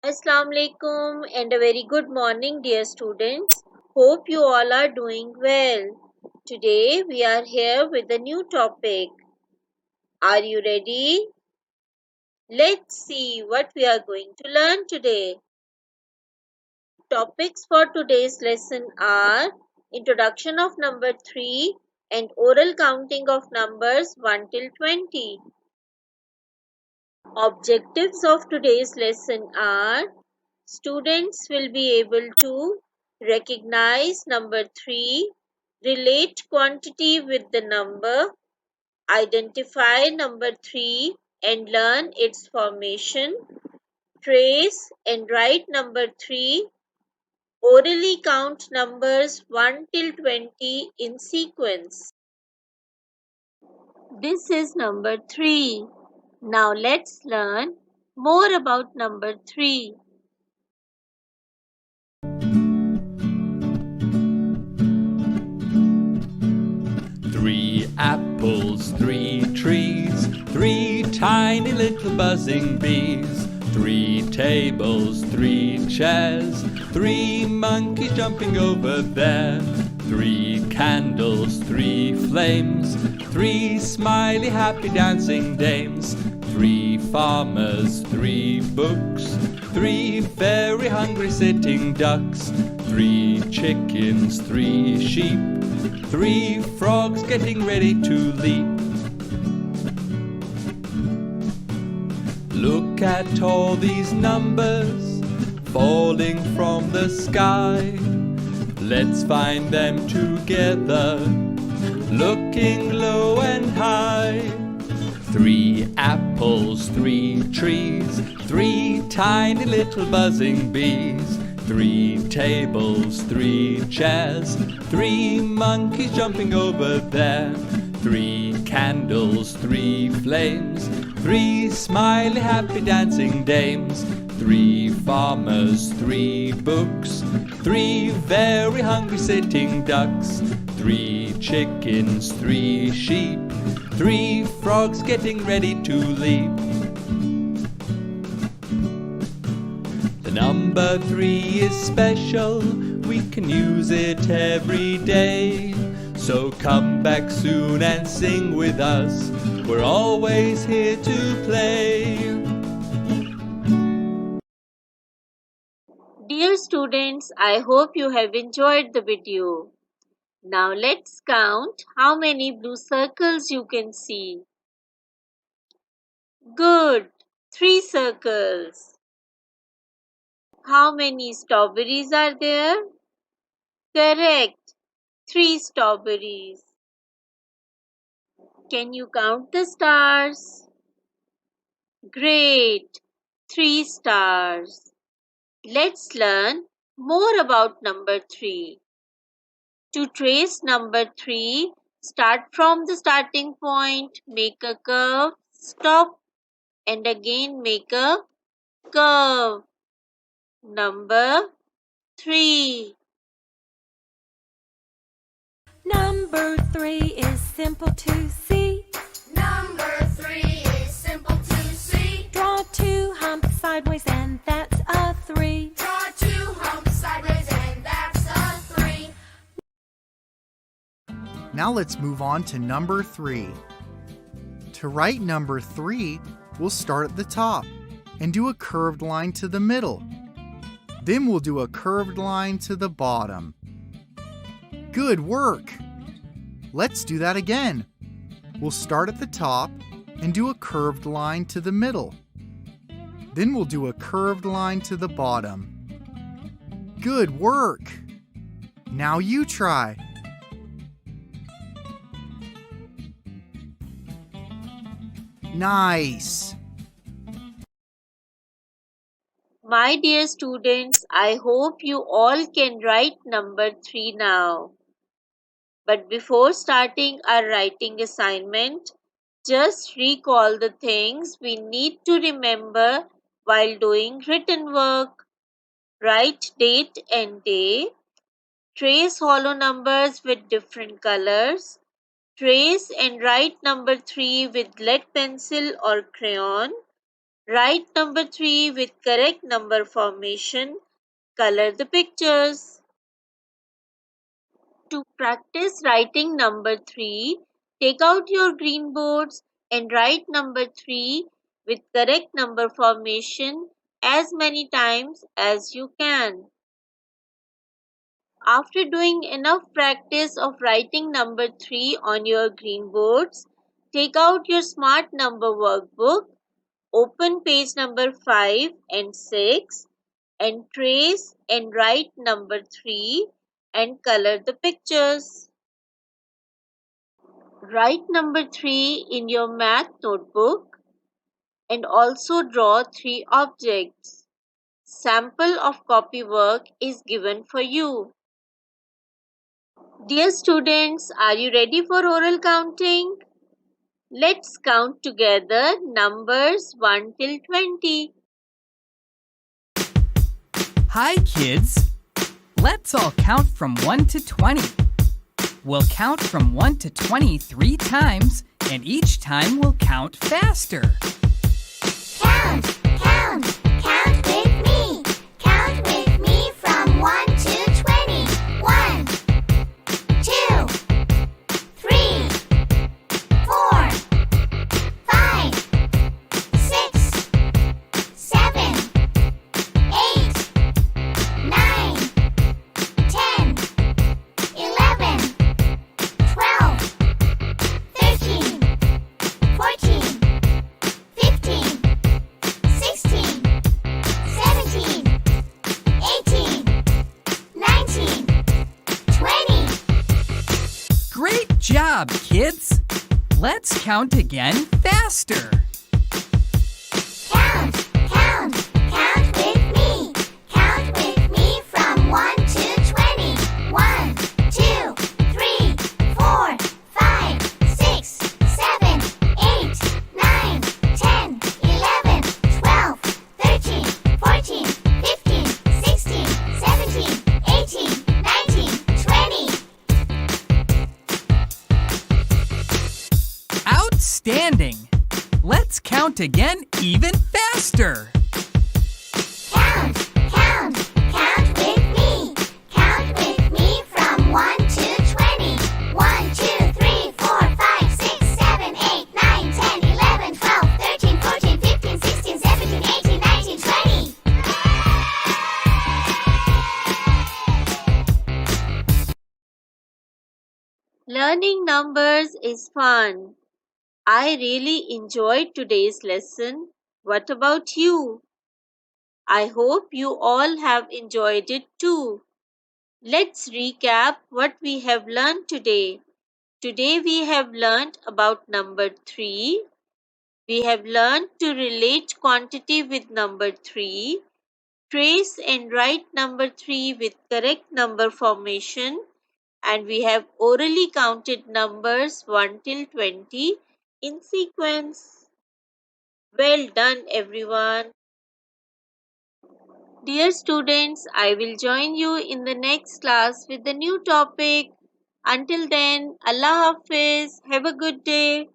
Assalamu alaikum and a very good morning, dear students. Hope you all are doing well. Today we are here with a new topic. Are you ready? Let's see what we are going to learn today. Topics for today's lesson are introduction of number 3 and oral counting of numbers 1 till 20. Objectives of today's lesson are students will be able to recognize number 3, relate quantity with the number, identify number 3 and learn its formation, trace and write number 3, orally count numbers 1 till 20 in sequence. This is number 3. Now let's learn more about number 3. Three apples, 3 trees, 3 tiny little buzzing bees, 3 tables, 3 chairs, 3 monkeys jumping over there, 3 candles, 3 flames, 3 smiley happy dancing dames, 3 farmers, 3 books, 3 very hungry sitting ducks, 3 chickens, 3 sheep, 3 frogs getting ready to leap. Look at all these numbers falling from the sky. Let's find them together, looking low and high. 3 apples, 3 trees, 3 tiny little buzzing bees, 3 tables, 3 chairs, 3 monkeys jumping over there, 3 candles, 3 flames, 3 smiley happy dancing dames, 3 farmers, 3 books, 3 very hungry sitting ducks, 3 chickens, 3 sheep, 3 frogs getting ready to leap. Number 3 is special, we can use it every day. So come back soon and sing with us, we're always here to play. Dear students, I hope you have enjoyed the video. Now let's count how many blue circles you can see. Good, 3 circles. How many strawberries are there? Correct, 3 strawberries. Can you count the stars? Great, 3 stars. Let's learn more about number 3. To trace number 3, start from the starting point, make a curve, stop, and again make a curve. Number 3. Number 3 is simple to see. Number 3 is simple to see. Draw 2 humps sideways and that's a 3. Draw 2 humps sideways and that's a 3. Now let's move on to number 3. To write number 3, we'll start at the top and do a curved line to the middle. Then we'll do a curved line to the bottom. Good work! Let's do that again. We'll start at the top and do a curved line to the middle. Then we'll do a curved line to the bottom. Good work! Now you try. Nice! My dear students, I hope you all can write number 3 now. But before starting our writing assignment, just recall the things we need to remember while doing written work. Write date and day. Trace hollow numbers with different colors. Trace and write number 3 with lead pencil or crayon. Write number 3 with correct number formation. Color the pictures. To practice writing number 3, take out your green boards and write number 3 with correct number formation as many times as you can. After doing enough practice of writing number 3 on your green boards, take out your smart number workbook, open page number 5 and 6 and trace and write number 3 and color the pictures. Write number 3 in your math notebook and also draw 3 objects. Sample of copy work is given for you. Dear students, are you ready for oral counting? Let's count together numbers 1 till 20. Hi, kids. Let's all count from 1 to 20. We'll count from 1 to 20 3 times, and each time we'll count faster. Count, count, count with me. Count with me from 1 to 20. 1, 2, 3, 4, 5, 6, 7, 8, 9, 10, 11, 12, 13, 14, 15, 16, 17, 18, 19, 20. Great job, kids. Let's count again faster. Count, count, count with me. Count with me from 1 to 20. 1, 2, 3, 4, 5, 6, 7, 8, 9, 10, 11, 12, 13, 14, 15, 16, 17, 18, 19, 20. Outstanding. Let's count again even faster. Count, count, count with me. Count with me from 1 to 20. 1, 2, 3, 4, 5, 6, 7, 8, 9, 10, 11, 12, 13, 14, 15, 16, 17, 18, 19, 20. Learning numbers is fun. I really enjoyed today's lesson. What about you? I hope you all have enjoyed it too. Let's recap what we have learned today. Today we have learned about number 3. We have learned to relate quantity with number 3, trace and write number 3 with correct number formation, and we have orally counted numbers 1 till 20 in sequence. Well done, everyone. Dear students, I will join you in the next class with a new topic. Until then, Allah Hafiz. Have a good day.